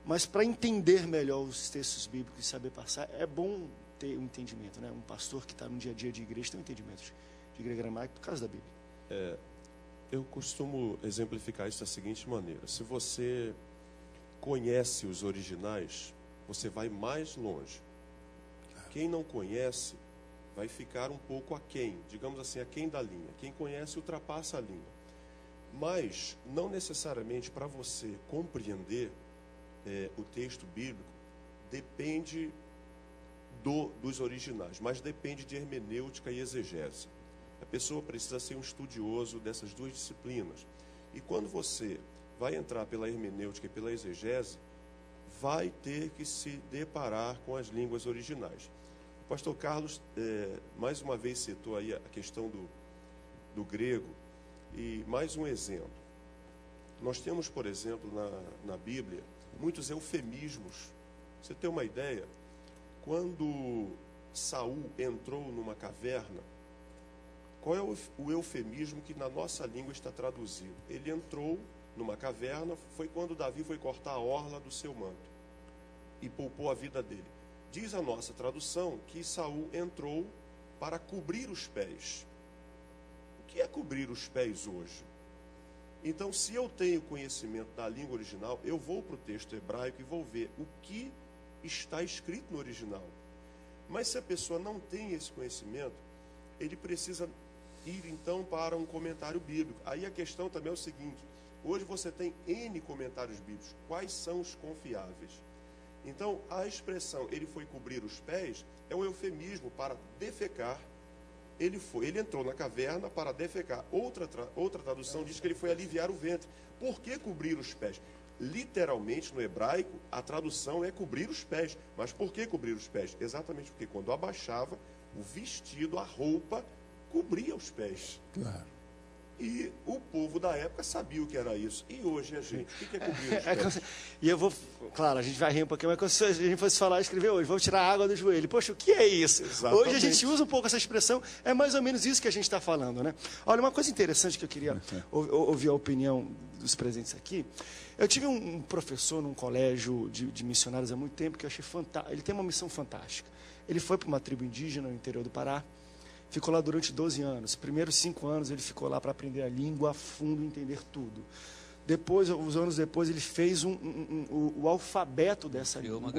Mas para entender melhor os textos bíblicos e saber passar, é bom ter um entendimento, né? Um pastor que está no dia a dia de igreja tem um entendimento de grego e aramaico por causa da Bíblia. Eu costumo exemplificar isso da seguinte maneira. Se você conhece os originais, você vai mais longe. Quem não conhece vai ficar um pouco aquém, digamos assim, aquém da linha. Quem conhece ultrapassa a linha. Mas, não necessariamente para você compreender o texto bíblico, depende dos originais, mas depende de hermenêutica e exegese. A pessoa precisa ser um estudioso dessas duas disciplinas. E quando você vai entrar pela hermenêutica e pela exegese, vai ter que se deparar com as línguas originais. O pastor Carlos, mais uma vez, citou aí a questão do grego. E mais um exemplo. Nós temos, por exemplo, na Bíblia, muitos eufemismos. Você tem uma ideia? Quando Saul entrou numa caverna, qual é o eufemismo que na nossa língua está traduzido? Ele entrou numa caverna, foi quando Davi foi cortar a orla do seu manto e poupou a vida dele. Diz a nossa tradução que Saul entrou para cobrir os pés. O que é cobrir os pés hoje? Então, se eu tenho conhecimento da língua original, eu vou para o texto hebraico e vou ver o que está escrito no original. Mas se a pessoa não tem esse conhecimento, ele precisa ir então para um comentário bíblico. Aí a questão também é o seguinte: hoje você tem N comentários bíblicos. Quais são os confiáveis? Então, a expressão "ele foi cobrir os pés" é um eufemismo para defecar. Ele entrou na caverna para defecar. Outra tradução diz que ele foi aliviar o ventre. Por que cobrir os pés? Literalmente, no hebraico, a tradução é cobrir os pés. Mas por que cobrir os pés? Exatamente porque quando abaixava, o vestido, a roupa, cobria os pés. Claro. E o povo da época sabia o que era isso. E hoje a gente, o que é cobrir os pés? E eu vou, claro, a gente vai rir um pouquinho, mas se a gente fosse falar, escrever hoje, vamos tirar a água do joelho. Poxa, o que é isso? Exatamente. Hoje a gente usa um pouco essa expressão, é mais ou menos isso que a gente está falando, né? Olha, uma coisa interessante que eu queria ouvir a opinião dos presentes aqui. Eu tive um professor num colégio de missionários há muito tempo que eu achei fantástico. Ele tem uma missão fantástica. Ele foi para uma tribo indígena no interior do Pará. Ficou lá durante 12 anos. Os primeiros 5 anos ele ficou lá para aprender a língua a fundo, entender tudo. Depois, uns anos depois, ele fez o alfabeto dessa língua.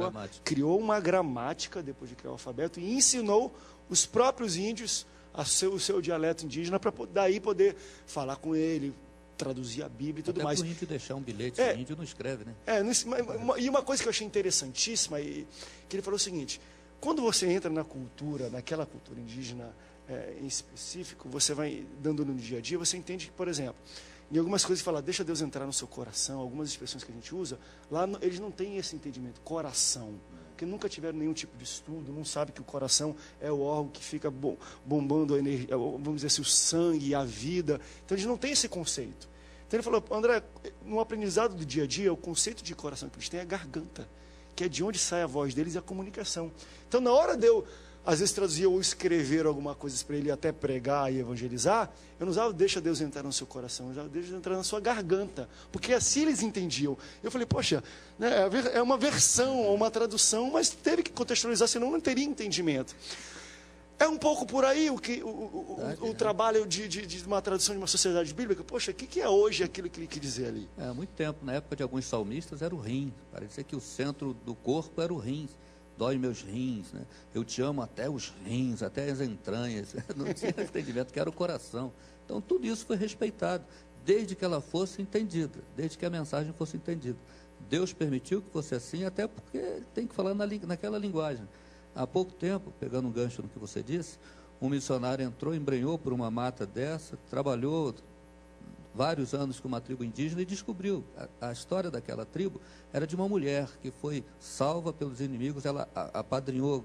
Criou uma gramática depois de criar o alfabeto e ensinou os próprios índios o seu dialeto indígena para daí poder falar com ele, traduzir a Bíblia e tudo mais. Até para o índio deixar um bilhete, o índio não escreve, né? E uma coisa que eu achei interessantíssima, que ele falou o seguinte: quando você entra na cultura, naquela cultura indígena em específico, você vai dando no dia a dia, você entende que, por exemplo, em algumas coisas fala, deixa Deus entrar no seu coração, algumas expressões que a gente usa, lá eles não têm esse entendimento, coração, porque nunca tiveram nenhum tipo de estudo, não sabe que o coração é o órgão que fica bombando a energia, vamos dizer assim, o sangue, a vida. Então eles não têm esse conceito. Então ele falou, André, no aprendizado do dia a dia, o conceito de coração que eles têm é a garganta, que é de onde sai a voz deles e a comunicação. Então na hora de eu às vezes traduzia ou escrever alguma coisa para ele até pregar e evangelizar, eu não usava deixa Deus entrar no seu coração, eu usava deixa Deus entrar na sua garganta, porque assim eles entendiam. Eu falei, poxa, né, é uma versão, uma tradução, mas teve que contextualizar, senão não teria entendimento. É um pouco por aí o trabalho de uma tradução de uma sociedade bíblica. Poxa, o que é hoje aquilo que ele quer dizer ali? Há muito tempo, na época de alguns salmistas, era o rim. Parecia que o centro do corpo era o rim. Dói meus rins, né? Eu te amo até os rins, até as entranhas. Não tinha entendimento que era o coração. Então, tudo isso foi respeitado, desde que ela fosse entendida, desde que a mensagem fosse entendida. Deus permitiu que fosse assim, até porque tem que falar naquela linguagem. Há pouco tempo, pegando um gancho no que você disse, um missionário entrou, embrenhou por uma mata dessa, trabalhou vários anos com uma tribo indígena e descobriu a história daquela tribo era de uma mulher que foi salva pelos inimigos, ela apadrinhou,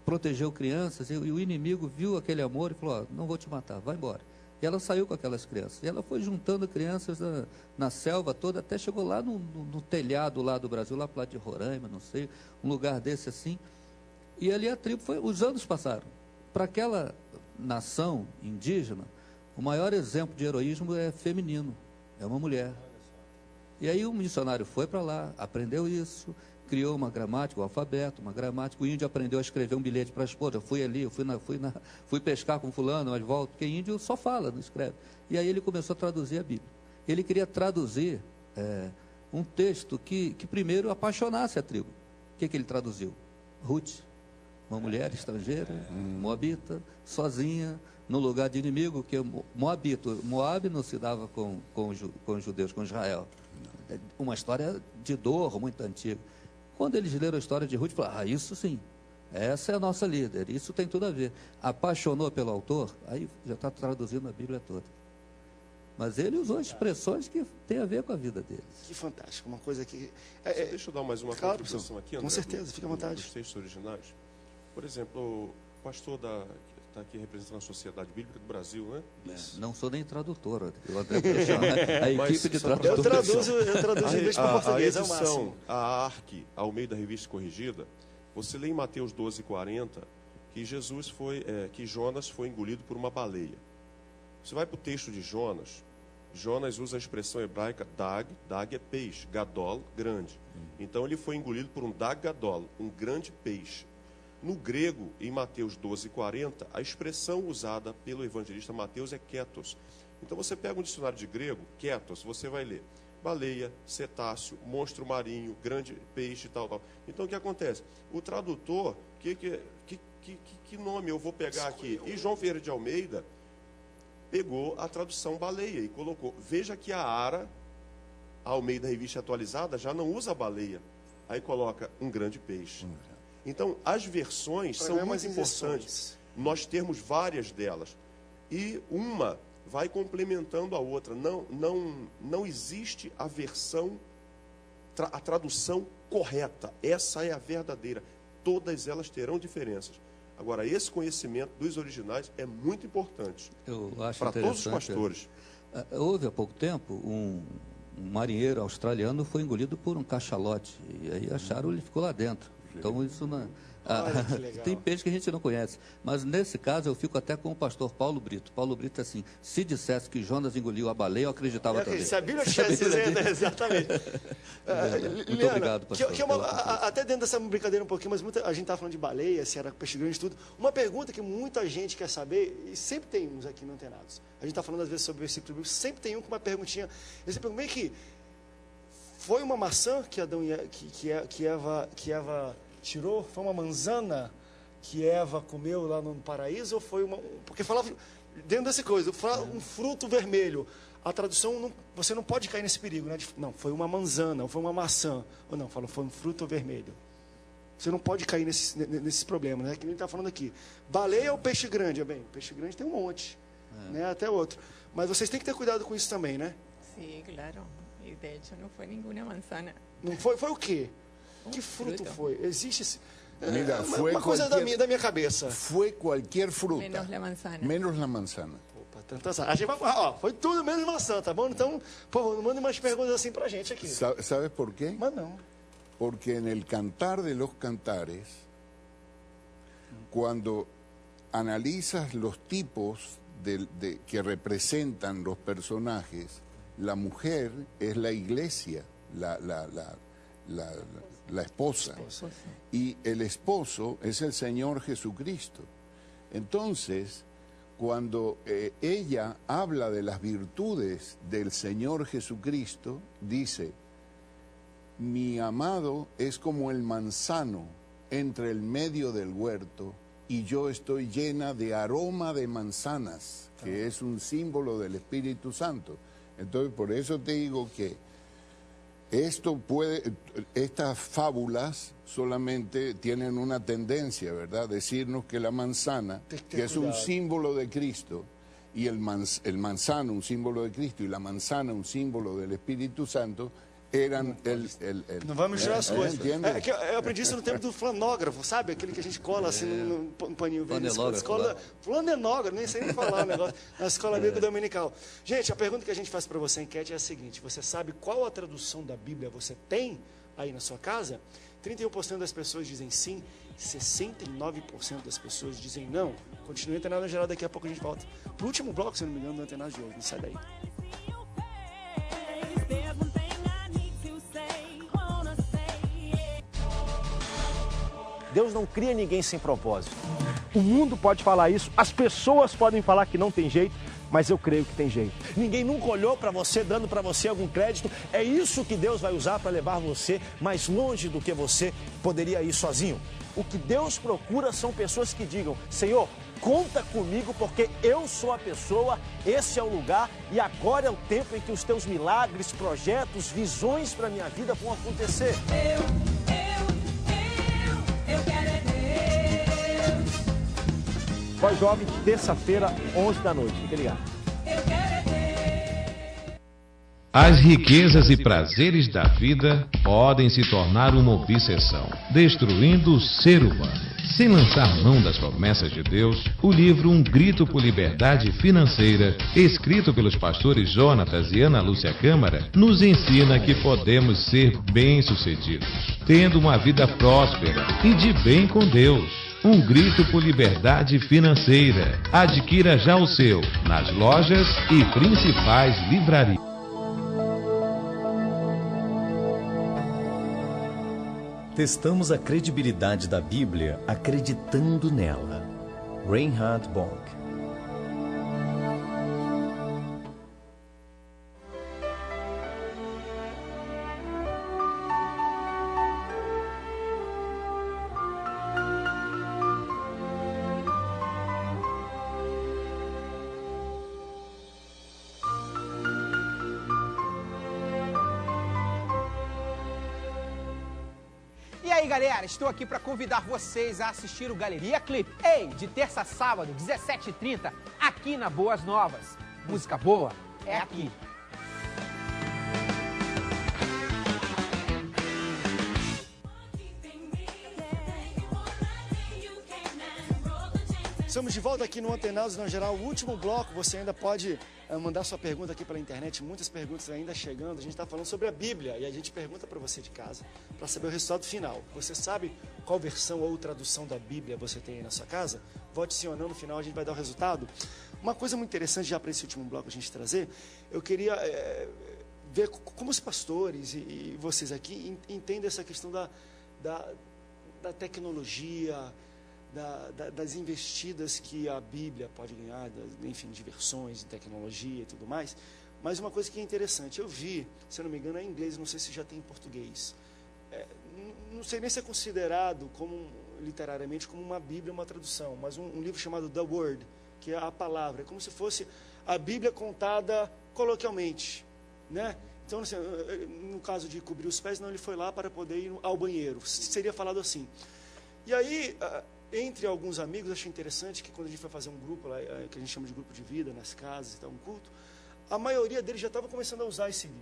protegeu crianças, e o inimigo viu aquele amor e falou, não vou te matar, vai embora. E ela saiu com aquelas crianças, e ela foi juntando crianças na selva toda, até chegou lá no telhado lá do Brasil, lá para lá de Roraima, não sei, um lugar desse assim, e ali a tribo os anos passaram. Para aquela nação indígena, o maior exemplo de heroísmo é feminino, é uma mulher. E aí o missionário foi para lá, aprendeu isso, criou uma gramática, um alfabeto, uma gramática. O índio aprendeu a escrever um bilhete para a esposa. Eu fui ali, fui pescar com fulano, mas volto, porque índio só fala, não escreve. E aí ele começou a traduzir a Bíblia. Ele queria traduzir um texto que primeiro apaixonasse a tribo. O que ele traduziu? Ruth, uma mulher estrangeira, moabita, sozinha, no lugar de inimigo, que Moab não se dava com os judeus, com Israel. Uma história de dor muito antiga. Quando eles leram a história de Ruth, falaram, isso sim, essa é a nossa líder, isso tem tudo a ver. Apaixonou pelo autor, aí já está traduzindo a Bíblia toda. Mas ele usou expressões que têm a ver com a vida deles. Que fantástico, uma coisa que... Deixa eu dar mais uma contribuição aqui, André, com certeza, fica à vontade. Dos textos originais. Por exemplo, o pastor está aqui representando a Sociedade Bíblica do Brasil, né? Não sou nem tradutor, eu André a equipe de tradutores. Eu traduzo inglês para português, a edição, a ARC, ao meio da Revista Corrigida, você lê em Mateus 12:40 que que Jonas foi engolido por uma baleia. Você vai para o texto de Jonas usa a expressão hebraica dag é peixe, gadol, grande. Então ele foi engolido por um dag gadol, um grande peixe. No grego, em Mateus 12:40, a expressão usada pelo evangelista Mateus é ketos. Então você pega um dicionário de grego, ketos, você vai ler baleia, cetáceo, monstro marinho, grande peixe, tal. Então o que acontece? O tradutor, que nome eu vou pegar aqui? E João Ferreira de Almeida pegou a tradução baleia e colocou. Veja que a Ara, a Almeida Revista Atualizada, já não usa baleia. Aí coloca um grande peixe. Então, as versões são muito importantes. Nós temos várias delas. E uma vai complementando a outra. Não existe a versão, a tradução correta. Essa é a verdadeira. Todas elas terão diferenças. Agora, esse conhecimento dos originais é muito importante para todos os pastores. Houve há pouco tempo um marinheiro australiano foi engolido por um cachalote. E aí acharam ele ficou lá dentro. Então isso não... tem peixe que a gente não conhece. Mas nesse caso eu fico até com o pastor Paulo Brito. Paulo Brito assim, se dissesse que Jonas engoliu a baleia, eu acreditava também. Se a Bíblia tivesse dizendo, exatamente. Muito obrigado, pastor. Até dentro dessa brincadeira um pouquinho, mas a gente está falando de baleia, se era peixe grande e tudo. Uma pergunta que muita gente quer saber, e sempre tem uns aqui no Antenados. A gente está falando às vezes sobre o versículo bíblico, sempre tem um com uma perguntinha. Eles perguntam, meio que foi uma maçã que Adão que Eva tirou? Foi uma manzana que Eva comeu lá no paraíso? Ou foi uma... Porque falava, dentro dessa coisa, um fruto vermelho. A tradução, você não pode cair nesse perigo, né? Não, foi uma manzana, ou foi uma maçã. Ou não, falou, foi um fruto vermelho. Você não pode cair nesse problema, né? Que nem está falando aqui. Baleia ou peixe grande? Bem, peixe grande tem um monte, né? Até outro. Mas vocês têm que ter cuidado com isso também, né? Sim, claro. E de hecho não foi nenhuma manzana. Não foi? Foi o quê? Que fruto foi? Existe esse... Mira, uma coisa da minha cabeça. Foi qualquer fruta. Menos la manzana. Menos la manzana. Opa, então, a gente vai, foi tudo menos maçã, tá bom? Então, não manda mais perguntas assim pra gente aqui. ¿Sabes por qué? Mas não. Porque en el Cantar de los Cantares, cuando analizas los tipos que representan los personajes, la mujer es la iglesia, la esposa, y el esposo es el Señor Jesucristo. Entonces, cuando ella habla de las virtudes del Señor Jesucristo, dice, mi amado es como el manzano entre el medio del huerto y yo estoy llena de aroma de manzanas, que es un símbolo del Espíritu Santo. Entonces, por eso te digo que estas fábulas solamente tienen una tendencia, ¿verdad? Decirnos que la manzana, que es un símbolo de Cristo, y el manzano, un símbolo de Cristo, y la manzana, un símbolo del Espíritu Santo, eram Não vamos misturar as coisas. Eu aprendi isso no tempo do flanógrafo, sabe? Aquele que a gente cola assim no paninho verde. Flanenógrafo, nem sei nem falar o negócio. Na escola bíblica dominical. Gente, a pergunta que a gente faz para você, a enquete, é a seguinte: você sabe qual a tradução da Bíblia você tem aí na sua casa? 31% das pessoas dizem sim, 69% das pessoas dizem não. Continue Antenado Geral, daqui a pouco a gente volta pro último bloco, se não me engano, do Antenado de hoje. Não sai daí. Deus não cria ninguém sem propósito. O mundo pode falar isso, as pessoas podem falar que não tem jeito, mas eu creio que tem jeito. Ninguém nunca olhou para você, dando para você algum crédito. É isso que Deus vai usar para levar você mais longe do que você poderia ir sozinho. O que Deus procura são pessoas que digam, Senhor, conta comigo porque eu sou a pessoa, esse é o lugar e agora é o tempo em que os teus milagres, projetos, visões para a minha vida vão acontecer. Eu quero é Deus. Voz Jovem, terça-feira, 11 da noite. Fique ligado. As riquezas e prazeres da vida podem se tornar uma obsessão, destruindo o ser humano. Sem lançar mão das promessas de Deus, o livro Um Grito por Liberdade Financeira, escrito pelos pastores Jonatas e Ana Lúcia Câmara, nos ensina que podemos ser bem-sucedidos, tendo uma vida próspera e de bem com Deus. Um Grito por Liberdade Financeira. Adquira já o seu nas lojas e principais livrarias. Testamos a credibilidade da Bíblia acreditando nela. Reinhard Bonk. E aí, galera, estou aqui para convidar vocês a assistir o Galeria Clipe. Ei, de terça a sábado, 17h30, aqui na Boas Novas. Música boa é aqui. Estamos de volta aqui no Antenados na Geral, o último bloco. Você ainda pode mandar sua pergunta aqui pela internet, muitas perguntas ainda chegando. A gente está falando sobre a Bíblia e a gente pergunta para você de casa, para saber o resultado final. Você sabe qual versão ou tradução da Bíblia você tem aí na sua casa? Vote sim ou não, no final a gente vai dar o resultado. Uma coisa muito interessante já para esse último bloco a gente trazer, eu queria ver como os pastores e vocês aqui entendem essa questão da tecnologia, das investidas que a Bíblia pode ganhar, enfim, de versões, de tecnologia e tudo mais. Mas uma coisa que é interessante, eu vi, se eu não me engano, é em inglês, não sei se já tem em português. Não sei nem se é considerado literariamente como uma Bíblia, uma tradução, mas um livro chamado The Word, que é a palavra, é como se fosse a Bíblia contada coloquialmente, né? Então, assim, no caso de cobrir os pés, não, ele foi lá para poder ir ao banheiro, seria falado assim. E aí, entre alguns amigos, achei interessante que quando a gente foi fazer um grupo lá, que a gente chama de grupo de vida, nas casas e tal, um culto, a maioria deles já estava começando a usar esse livro.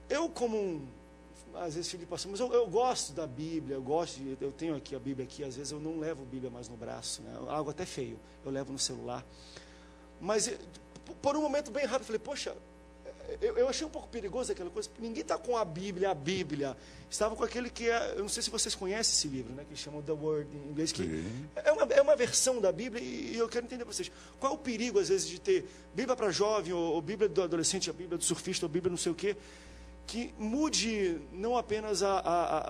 Eu, às vezes, filho de pastor, mas eu gosto da Bíblia, eu tenho aqui a Bíblia aqui, às vezes eu não levo a Bíblia mais no braço, né? Algo até feio, eu levo no celular. Mas, por um momento bem rápido, eu falei, poxa, eu achei um pouco perigoso aquela coisa, porque ninguém está com a Bíblia, estava com aquele que eu não sei se vocês conhecem esse livro, né, que chama The Word, em inglês, que é uma versão da Bíblia, e eu quero entender para vocês, qual é o perigo, às vezes, de ter Bíblia para jovem, ou Bíblia do adolescente, a Bíblia do surfista, ou Bíblia não sei o quê, que mude não apenas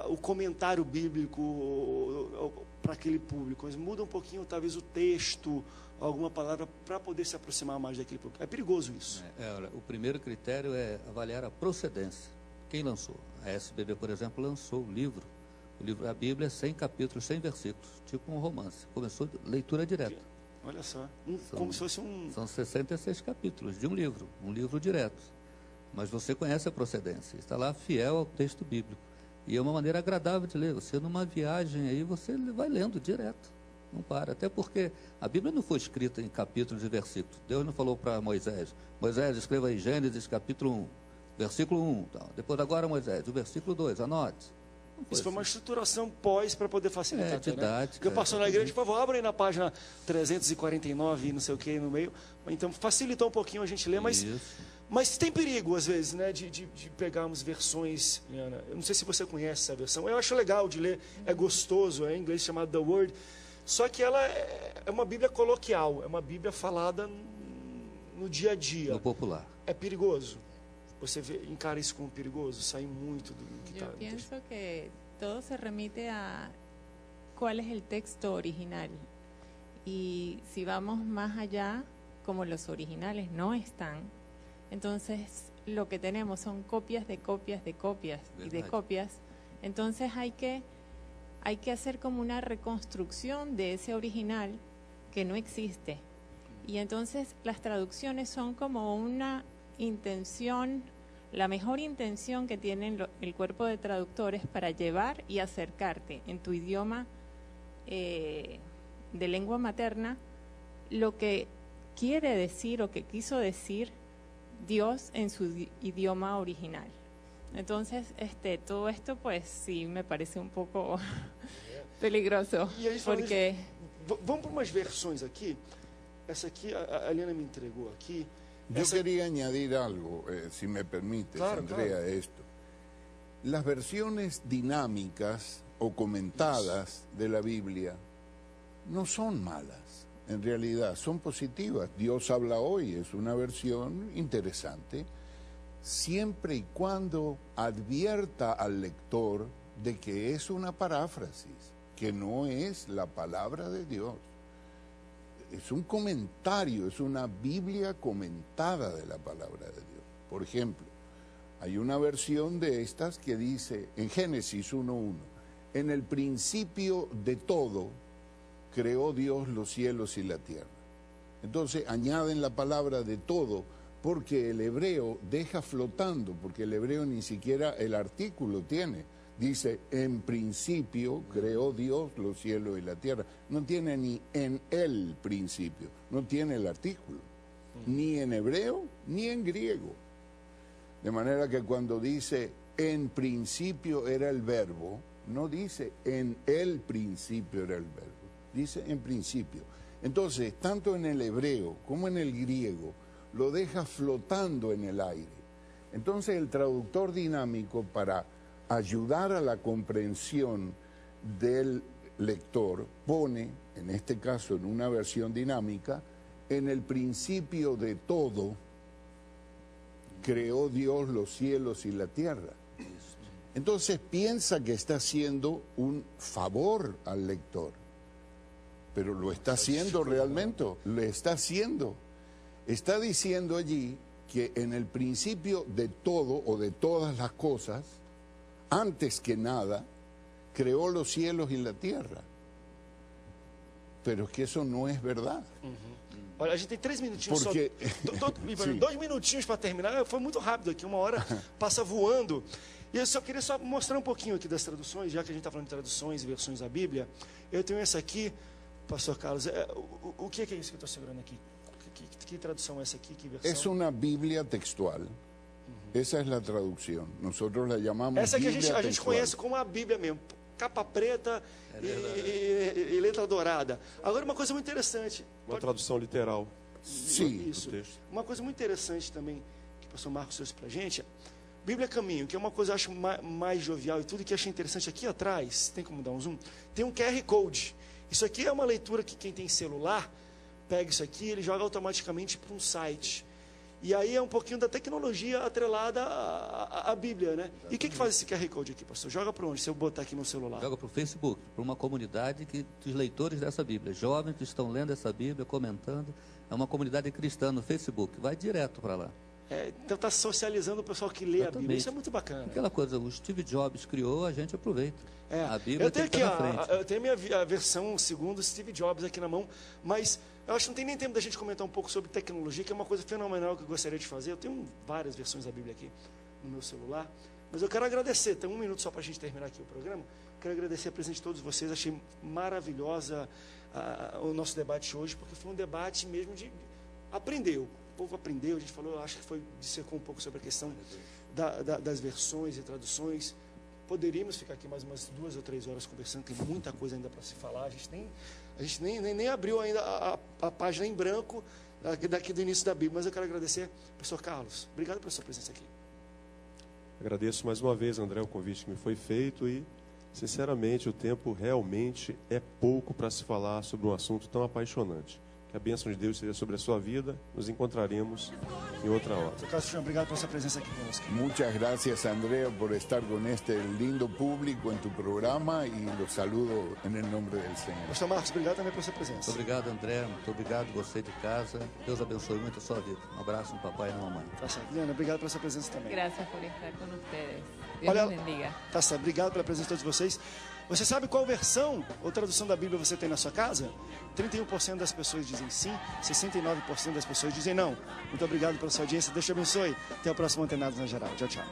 o comentário bíblico para aquele público, mas muda um pouquinho, talvez, o texto, alguma palavra para poder se aproximar mais daquele público. É perigoso isso. O primeiro critério é avaliar a procedência. Quem lançou? A SBB, por exemplo, lançou o livro A Bíblia, 100 capítulos, 100 versículos, tipo um romance. Começou leitura direta. Olha só, como se fosse São 66 capítulos de um livro direto. Mas você conhece a procedência, está lá fiel ao texto bíblico. E é uma maneira agradável de ler. Você, numa viagem aí, você vai lendo direto. Não para, até porque a Bíblia não foi escrita em capítulos e versículos. Deus não falou para Moisés, escreva aí Gênesis capítulo 1, versículo 1. Então, depois agora Moisés, o versículo 2, anote. Isso foi uma estruturação pós para poder facilitar. Didática. Né? Porque eu passo na igreja, por favor, abra aí na página 349 e não sei o que no meio. Então facilitou um pouquinho a gente ler, mas tem perigo, às vezes, né, de pegarmos versões, Liana. Eu não sei se você conhece essa versão. Eu acho legal de ler, é gostoso, é em inglês chamado The Word. Só que ela é uma Bíblia coloquial, é uma Bíblia falada no dia a dia. No popular. É perigoso? Você encara isso como perigoso? Sair muito do que está... Eu penso que todo se remite a cuál es el texto original. Y si vamos más allá, como los originales no están, entonces lo que tenemos son copias de copias de copias y de copias. Entonces hay que hacer como una reconstrucción de ese original que no existe. Y entonces las traducciones son como una intención, la mejor intención que tienen el cuerpo de traductores para llevar y acercarte en tu idioma de lengua materna lo que quiere decir o que quiso decir Dios en su idioma original. Entonces, todo esto, pues, sí me parece un poco peligroso, porque... Vamos para umas versões aqui. Essa aqui, a Eliana me entregou aqui. Yo quería añadir algo, si me permites, Andrea, a esto. Las versiones dinámicas o comentadas de la Biblia no son malas, en realidad son positivas. Dios habla hoy, es una versión interesante, siempre y cuando advierta al lector de que es una paráfrasis, que no es la palabra de Dios. Es un comentario, es una Biblia comentada de la palabra de Dios. Por ejemplo, hay una versión de estas que dice, en Génesis 1:1, en el principio de todo creó Dios los cielos y la tierra. Entonces añaden la palabra de todo, porque el hebreo deja flotando, porque el hebreo ni siquiera el artículo tiene. Dice, en principio creó Dios los cielos y la tierra. No tiene ni en el principio, no tiene el artículo, ni en hebreo ni en griego. De manera que cuando dice, en principio era el verbo, no dice, en el principio era el verbo, dice, en principio. Entonces, tanto en el hebreo como en el griego, lo deja flotando en el aire. Entonces, el traductor dinámico, para ayudar a la comprensión del lector, pone, en este caso en una versión dinámica, en el principio de todo, creó Dios los cielos y la tierra. Entonces piensa que está haciendo un favor al lector, pero lo está haciendo realmente, lo está haciendo. Está diciendo allí que en el principio de todo o de todas las cosas, antes que nada, creó los cielos y la tierra. Pero es que eso no es verdad. Olha, a gente tem 3 minutinhos Porque... só. 2 minutinhos para terminar. Foi muito rápido aqui, 1 hora passa voando. E eu só queria mostrar um pouquinho aqui das traduções, já que a gente está falando de traduções e versões da Bíblia. Eu tenho essa aqui, pastor Carlos. O que é isso que eu estou segurando aqui? Que tradução é essa aqui? Que versão? Es una Biblia textual. Esa es la traducción. Nosotros la llamamos essa que Biblia a gente conhece como a Bíblia mesmo. Capa preta e letra dourada. Agora, uma coisa muito interessante. Uma tradução literal. Sim. Isso. Uma coisa muito interessante também, que o pastor Marcos trouxe para a gente, Bíblia Caminho, que é uma coisa, eu acho, mais jovial e tudo, que eu achei interessante. Aqui atrás, tem como dar um zoom? Tem um QR Code. Isso aqui é uma leitura que quem tem celular, pega isso aqui, ele joga automaticamente para um site. E aí é um pouquinho da tecnologia atrelada à Bíblia, né? E o que faz esse QR Code aqui, pastor? Joga para onde, se eu botar aqui no celular? Joga para o Facebook, para uma comunidade dos leitores dessa Bíblia. Jovens que estão lendo essa Bíblia, comentando. É uma comunidade cristã no Facebook. Vai direto para lá. Então está socializando o pessoal que lê Exatamente. a Bíblia. Isso é muito bacana. Aquela coisa, o Steve Jobs criou, a gente aproveita. A Bíblia eu tenho tem que estar na frente. Eu tenho a versão segundo Steve Jobs aqui na mão, mas eu acho que não tem nem tempo da gente comentar um pouco sobre tecnologia, que é uma coisa fenomenal que eu gostaria de fazer. Eu tenho várias versões da Bíblia aqui no meu celular, mas eu quero agradecer. Tem 1 minuto só para a gente terminar aqui o programa. Quero agradecer a presença de todos vocês. Achei maravilhosa o nosso debate hoje, porque foi um debate mesmo de aprender. O povo aprendeu, a gente falou, acho que dissecou um pouco sobre a questão das versões e traduções. Poderíamos ficar aqui mais umas 2 ou 3 horas conversando, tem muita coisa ainda para se falar. A gente nem abriu ainda a página em branco daqui do início da Bíblia, mas eu quero agradecer, pastor Carlos. Obrigado pela sua presença aqui. Agradeço mais uma vez, André, o convite que me foi feito e, sinceramente, o tempo realmente é pouco para se falar sobre um assunto tão apaixonante. Que a bênção de Deus seja sobre a sua vida. Nos encontraremos em outra hora. Obrigado pela sua presença aqui conosco. Muchas gracias, Andrea, por estar con este lindo público en tu programa y los saludo en el nombre del Señor. Pastor Marcos, obrigado também pela sua presença. Muito obrigado, André. Muito obrigado, você de casa. Deus abençoe muito a sua vida. Um abraço no papai e na mamãe. Tá certo. Liana, obrigado pela sua presença também. Gracias por estar con ustedes. Dios Olha, los bendiga. Tá certo. Obrigado pela presença de todos vocês. Você sabe qual versão ou tradução da Bíblia você tem na sua casa? 31% das pessoas dizem sim, 69% das pessoas dizem não. Muito obrigado pela sua audiência. Deus te abençoe. Até o próximo Antenados na Geral. Tchau, tchau.